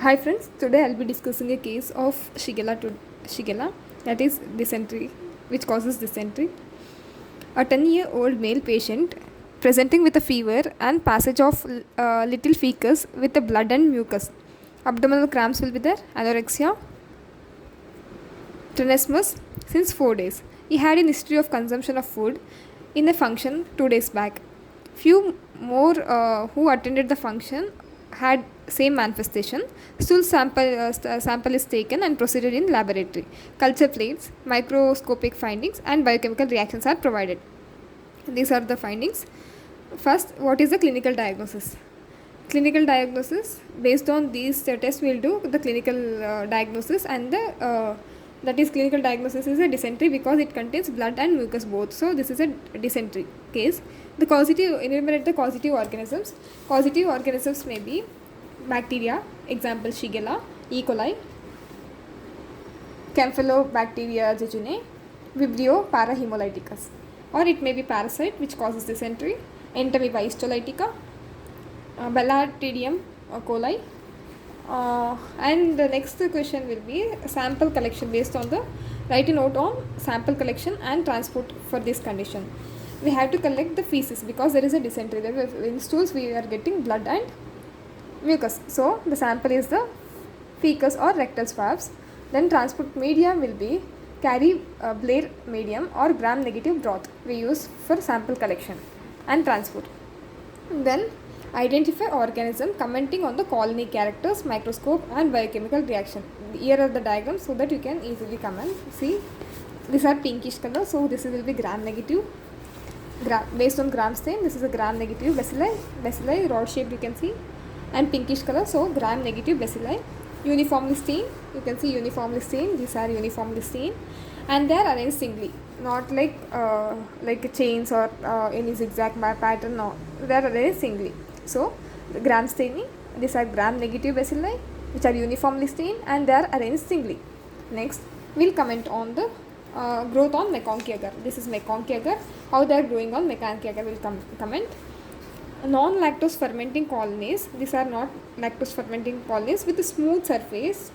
Hi friends, today I'll be discussing a case of shigella, that is dysentery, which causes dysentery. A 10-year-old male patient presenting with a fever and passage of little fecus with the blood and mucus. Abdominal cramps will be there, anorexia, tenesmus since 4 days. He had a history of consumption of food in the function 2 days back. Few more who attended the function had same manifestation. Stool sample is taken and proceeded in laboratory. Culture plates, microscopic findings, and biochemical reactions are provided. These are the findings. First, what is the clinical diagnosis? Clinical diagnosis, based on these tests, we will do the clinical diagnosis, and the that is clinical diagnosis is a dysentery because it contains blood and mucus both. So this is a dysentery case. The causative, enumerate the causative organisms. Causative organisms may be bacteria, example shigella, E. coli, Campylobacteria jejuni, Vibrio parahemolyticus, or it may be parasite which causes dysentery, Entamoeba histolytica, Ballatidium coli. And the next question will be sample collection. Based on the write a note on sample collection and transport for this condition. We have to collect the feces because there is a dysentery. In stools we are getting blood and mucus. So the sample is the fecus or rectal swabs. Then transport medium will be carry Blair medium or gram negative broth we use for sample collection and transport. Then identify organism commenting on the colony characters, microscope and biochemical reaction. Here are the diagrams so that you can easily come and see. These are pinkish color, so this will be gram negative. Based on gram stain, this is a gram negative bacilli rod shaped you can see, and pinkish color, so gram negative bacilli. Uniformly stained, you can see uniformly stained. These are uniformly stained and they are arranged singly, not like chains or any zigzag pattern. No, they are arranged singly. So the gram staining, these are gram negative bacilli which are uniformly stained and they are arranged singly. Next, we'll comment on the growth on Mekong agar. This is Mekong agar. How they are growing on Mekong agar will comment. Non-lactose fermenting colonies. These are not lactose fermenting colonies with a smooth surface,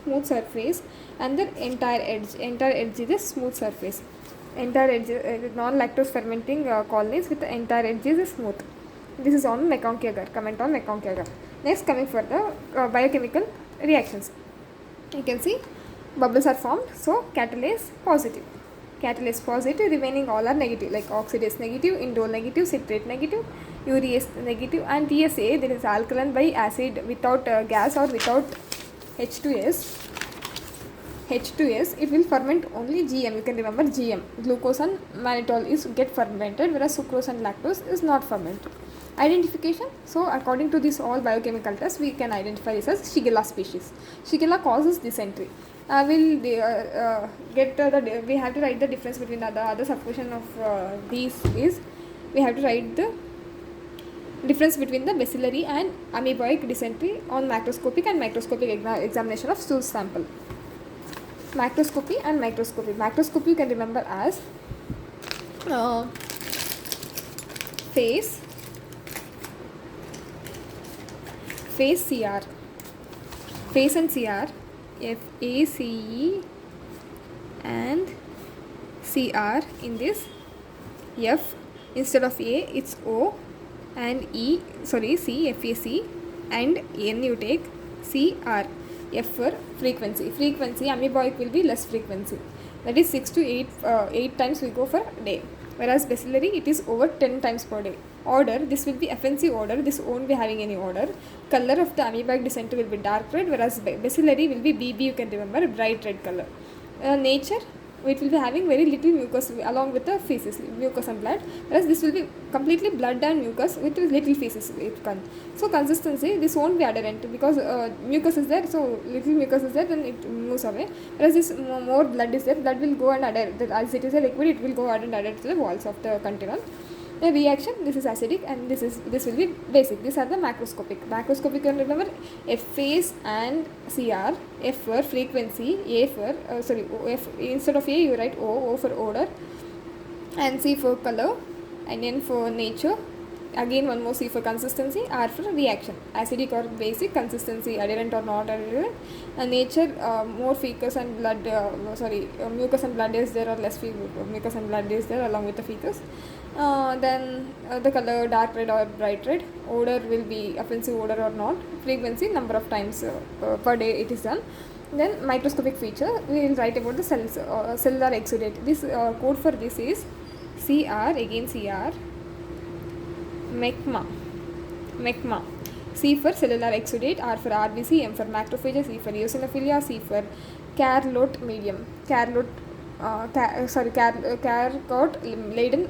and the entire edge is a smooth surface. Entire edge, non-lactose fermenting colonies with the entire edge is smooth. This is on Mekong agar. Comment on Mekong agar. Next, coming for the biochemical reactions. You can see bubbles are formed. So catalase positive. Catalase positive, remaining all are negative, like oxidase negative, indole negative, citrate negative, urease negative, and TSA, there is alkaline by acid without gas or without H2S. It will ferment only GM. You can remember GM. Glucose and mannitol is get fermented, whereas sucrose and lactose is not fermented. Identification. So according to this all biochemical tests, we can identify this as Shigella species. Shigella causes dysentery. We have to write the difference between the other subdivision of these is, we have to write the difference between the bacillary and amoeboic dysentery on macroscopic and microscopic examination of stool sample. Macroscopy and microscopy. Macroscopy you can remember as face CR, face and CR, FACE and CR. In this, F instead of A it's O, and C, FAC, and N you take CR. F for frequency. Amoeboic will be less frequency, that is 6 to 8 times we go for day, whereas bacillary it is over 10 times per day. Order, this will be FNC order, this won't be having any order. Color of the amoeboic dysentery will be dark red, whereas bacillary will be BB, you can remember, bright red color. Nature, it will be having very little mucus along with the feces, mucus and blood, whereas this will be completely blood and mucus with little feces. So consistency, this won't be adherent because mucus is there, so little mucus is there, then it moves away, whereas this more blood is there, blood will go and adhere, as it is a liquid it will go and adhere to the walls of the container. The reaction, this is acidic and this will be basic. These are the macroscopic. Macroscopic, you can remember F phase and CR. F for frequency, A for F instead of A you write O for odor, and C for color, and N for nature, Again one more, C for consistency, R for reaction, acidic or basic, consistency, adherent or not adherent, nature, more mucus and blood, mucus and blood is there or less mucus and blood is there along with the fecus. Then the color dark red or bright red, odor will be offensive odor or not, frequency, number of times per day it is done. Then microscopic feature, we will write about the cells, cellular exudate. This code for this is CR, again CR, MECMA. C for cellular exudate, R for RBC, M for macrophages, E for eosinophilia, C for Charcot medium, Charcot laden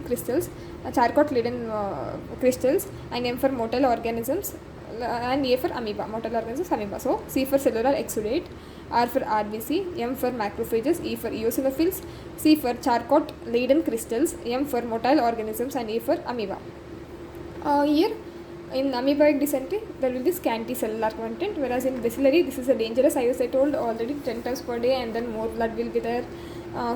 crystals, and M for motile organisms, and A for amoeba, motile organisms, amoeba. So C for cellular exudate, R for RBC, M for macrophages, E for eosinophils, C for Charcot laden crystals, M for motile organisms, and A for amoeba. Here in amoebic dysentery there will be scanty cellular content, whereas in bacillary this is a dangerous, as I told already, 10 times per day, and then more blood will be there.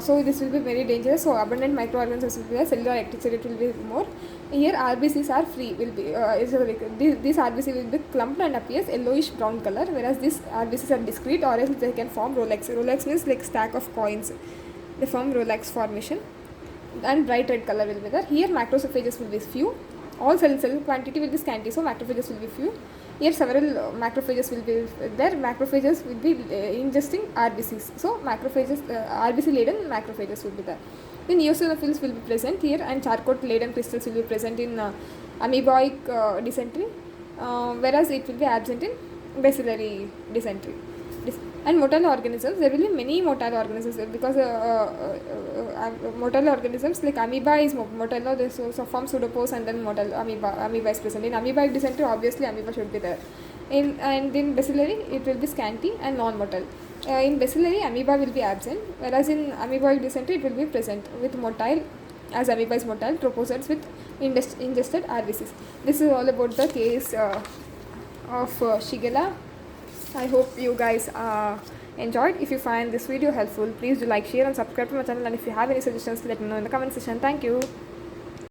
So this will be very dangerous. So abundant microorganisms will be there, cellular exudate will be more. Here RBCs are free, will be this RBC will be clumped and appears yellowish brown color, whereas these RBCs are discrete, or else they can form Rolex. Rolex means like stack of coins, they form Rolex formation, and bright red color will be there. Here macrophages will be few, all cell quantity will be scanty, so macrophages will be few. Here several macrophages will be there, macrophages will be ingesting RBCs, so macrophages, RBC laden macrophages will be there. Then eosinophils will be present here, and Charcot laden crystals will be present in amoebic dysentery, whereas it will be absent in bacillary dysentery. And motile organisms, there will be many motile organisms, because motile organisms like amoeba is motile, so form pseudopause, and then motile amoeba is present. In amoebic dysentery obviously amoeba should be there. And in bacillary it will be scanty and non-motile. In bacillary amoeba will be absent, whereas in amoebic dysentery it will be present with motile, as amoeba is motile, tropozoites with ingested RBCs. This is all about the case of shigella. I hope you guys enjoyed. If you find this video helpful, please do like, share and subscribe to my channel, and if you have any suggestions, let me know in the comment section. Thank you.